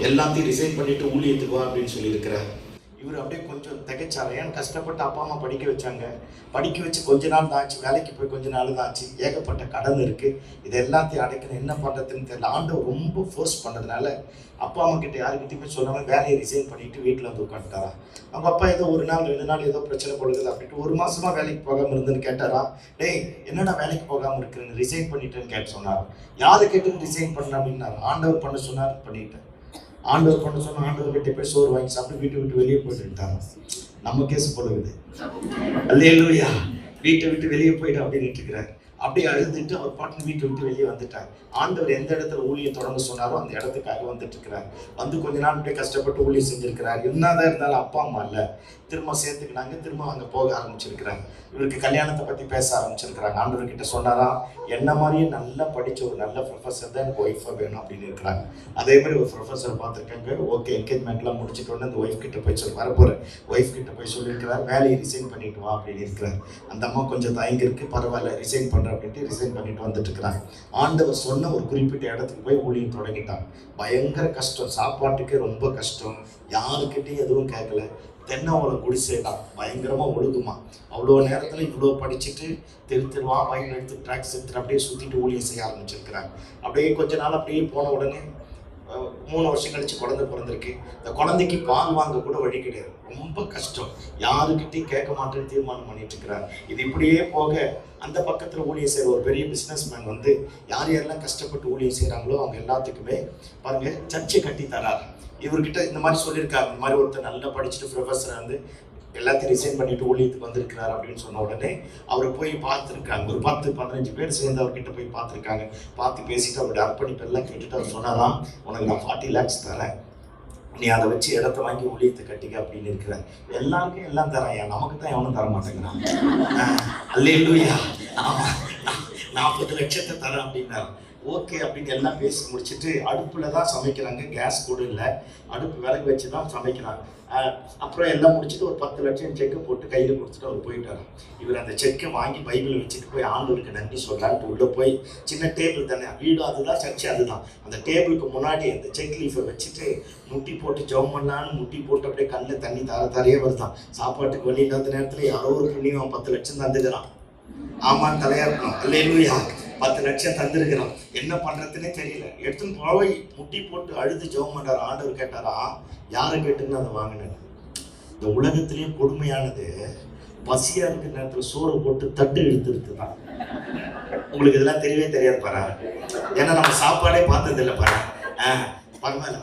எல்லாத்தையும் ரிசைன் பண்ணிட்டு ஊழியத்துக்கு வா அப்படின்னு சொல்லியிருக்கிறார். இவர் அப்படியே கொஞ்சம் திகைச்சார். ஏன் கஷ்டப்பட்டு அப்பா அம்மா படிக்க வச்சாங்க. படிக்க வச்சு கொஞ்ச நாள் தான் ஆச்சு, வேலைக்கு போய் கொஞ்ச நாள் தான் ஆச்சு, ஏகப்பட்ட கடன் இருக்குது, இது எல்லாத்தையும் அடைக்கணும், என்ன பண்ணுறதுன்னு தெரியல. ஆண்டவர் ரொம்ப ஃபோர்ஸ் பண்ணுறதுனால அப்பா அம்மா கிட்ட யாருக்கிட்டையுமே சொல்லாமல் வேலையை ரிசைன் பண்ணிட்டு வீட்டில் வந்து உட்காந்துட்டாரா. அவங்க அப்பா ஏதோ ஒரு நாள் 2 நாள் ஏதோ பிரச்சனை கொடுக்குது அப்படின்ட்டு 1 மாசமா வேலைக்கு போகாமல் இருந்துன்னு கேட்டாரா. டேய் என்னடா வேலைக்கு போகாமல் இருக்கிறேன்னு, ரிசைன் பண்ணிட்டேன்னு கேட்டு சொன்னார். யாரு கேட்டு ரிசைன் பண்ண அப்படின்னாரு. ஆண்டவர் பண்ண சொன்னார், பண்ணிட்டேன். ஆண்டவர் பண்ண சொன்ன ஆண்டவர் கிட்ட போய் சோறு வாங்கி சாப்பிட்டு வீட்டை விட்டு வெளியே போயிட்டுட்டாங்க. நம்ம கேஸ் போடுது. அல்லேலூயா. வீட்டை விட்டு வெளியே போயிட்டு அப்படின்னு இருக்கிறார். அப்படியே அழுதுட்டு அவர் பாட்டு வீட்டை விட்டு வெளியே வந்துட்டார். ஆண்டவர் எந்த இடத்துல ஊழியம் தொடங்க சொன்னாரோ அந்த இடத்துக்காக வந்துட்டு இருக்கிறார். வந்து கொஞ்ச நாள் அப்படியே கஷ்டப்பட்டு ஊழியம் செஞ்சிருக்கிறார். என்னதான் இருந்தாலும் அப்பா அம்மா இல்லை, திரும்ப சேர்த்துக்கினாங்க, திரும்ப அங்கே போக ஆரம்பிச்சிருக்கிறாங்க. இவருக்கு கல்யாணத்தை பற்றி பேச ஆரம்பிச்சிருக்கிறாங்க. ஆண்டவர் கிட்ட சொன்னாரா, என்ன மாதிரியே நல்லா படித்த ஒரு நல்ல ப்ரொஃபஸர் தான் எனக்கு ஒய்ஃபாக வேணும் அப்படின்னு இருக்கிறாங்க. அதே மாதிரி ஒரு ப்ரொஃபஸர் பார்த்துருக்காங்க. ஓகே, என்கேஜ்மெண்ட்லாம் முடிச்சுட்டு உடனே அந்த ஒய்ஃப் கிட்ட போய் வரப்போகிற ஒய்ஃப் கிட்ட போய் சொல்லியிருக்கிறார், வேலையை ரிசைன் பண்ணிட்டு வா அப்படின்னு இருக்கிறார். அந்த அம்மா கொஞ்சம் தயங்கி இருக்கு, பரவாயில்ல ரிசைன் பண்ணுறேன் அப்படின்ட்டு ரிசைன் பண்ணிட்டு வந்துட்டு இருக்கிறாங்க. ஆண்டவர் சொன்ன ஒரு குறிப்பிட்ட இடத்துக்கு போய் ஊழியம் தொடங்கிட்டாங்க. பயங்கர கஷ்டம், சாப்பாட்டுக்கே ரொம்ப கஷ்டம், யாருக்கிட்டையும் எதுவும் கேட்கல. தென்னை குடிசை தான், பயங்கரமாக ஒழுகுமா. அவ்வளோ நேரத்தில் இவ்வளோ படிச்சுட்டு தெருவா பைக் எடுத்து ட்ராக்ஸ் எடுத்துட்டு அப்படியே சுற்றிட்டு ஊழியம் செய்ய ஆரம்பிச்சிருக்கிறாங்க. அப்படியே கொஞ்ச நாள் அப்படியே போன உடனே 3 வருஷம் கழிச்சு குழந்தை பிறந்திருக்கு. இந்த குழந்தைக்கு பால் வாங்க கூட வழி கிடையாது, ரொம்ப கஷ்டம், யாருக்கிட்டையும் கேட்க மாட்டேன்னு தீர்மானம் பண்ணிட்டு இருக்கிறார். இது இப்படியே போக அந்த பக்கத்தில் ஊழியம் செய்கிற ஒரு பெரிய பிஸ்னஸ்மேன் வந்து யார் யாரெல்லாம் கஷ்டப்பட்டு ஊழியம் செய்கிறாங்களோ அவங்க எல்லாத்துக்குமே பாருங்க சர்ச்சை கட்டி தரார். இவர்கிட்ட இந்த மாதிரி சொல்லியிருக்காங்க, இந்த மாதிரி ஒருத்தர் நல்லா படிச்சுட்டு ப்ரொஃபஸர் வந்து எல்லாத்தையும் ரிசைன் பண்ணிட்டு ஊழியத்துக்கு வந்திருக்கிறார் அப்படின்னு சொன்ன உடனே அவரை போய் பார்த்துருக்காங்க. ஒரு 10-15 பேர் சேர்ந்து அவர்கிட்ட போய் பார்த்துருக்காங்க. பார்த்து பேசிட்டு அவருடைய அர்ப்பணிப்பு எல்லாம் கேட்டுட்டு அவர் சொன்னாராம், உனக்கு நான் 40 lakhs தரேன், நீ அதை வச்சு இடத்த வாங்கி ஊழியத்தை கட்டிக்க அப்படின்னு இருக்கிறார். எல்லாருக்கும் எல்லாம் தரேன், நமக்கு தான் எவனும் தர மாட்டேங்கிறான். அல்லேலூயா. 40 லட்சத்தை தரேன் அப்படின்னாரு. ஓகே அப்படின்னு எல்லாம் பேசி முடிச்சுட்டு அடுப்பில் தான் சமைக்கிறாங்க, கேஸ் கூட இல்லை, அடுப்பு விறகு வச்சு தான் சமைக்கிறாங்க. அப்புறம் எல்லாம் முடிச்சுட்டு ஒரு 10 லட்சம் செக்கு போட்டு கையில் கொடுத்துட்டு அவர் போயிட்டார். இவர் அந்த செக்கை வாங்கி பைபிள் வச்சுட்டு போய் ஆண்டவருக்கு நன்றி சொல்லலான்ட்டு உள்ளே போய், சின்ன டேபிள் தானே, வீடு அதுதான், சர்ச்சு அதுதான், அந்த டேபிளுக்கு முன்னாடி அந்த செக் லீஃபை வச்சுட்டு முட்டி போட்டு ஜெபம் பண்ணான்னு முட்டி போட்டு அப்படியே கண்ணில் தண்ணி தாரையே வருதான். சாப்பாட்டுக்கு வழி இல்லாத நேரத்தில் யாரோ ஒரு புண்ணியம் 10 லட்சம் தந்துக்கிறான். ஆமான்னு தலையாக இருக்கணும். அல்லேலூயா. 10 லட்சம் தந்திருக்கிறோம், என்ன பண்ணுறதுன்னே தெரியல. எடுத்துன்னு போய் முட்டி போட்டு அழுது ஜெபம் பண்ணுறாரு. ஆண்டவர் கேட்டாரா, யாரை கேட்டுன்னு அதை வாங்கினேன். இந்த உலகத்திலேயே கொடுமையானது பசியாக இருக்கிற நேரத்தில் சோறு போட்டு தட்டு இழுத்துருக்கு தான். உங்களுக்கு இதெல்லாம் தெரியவே தெரியாது பாரு, ஏன்னா நம்ம சாப்பாடே பார்த்ததில்லை பாரு. பரவாயில்ல.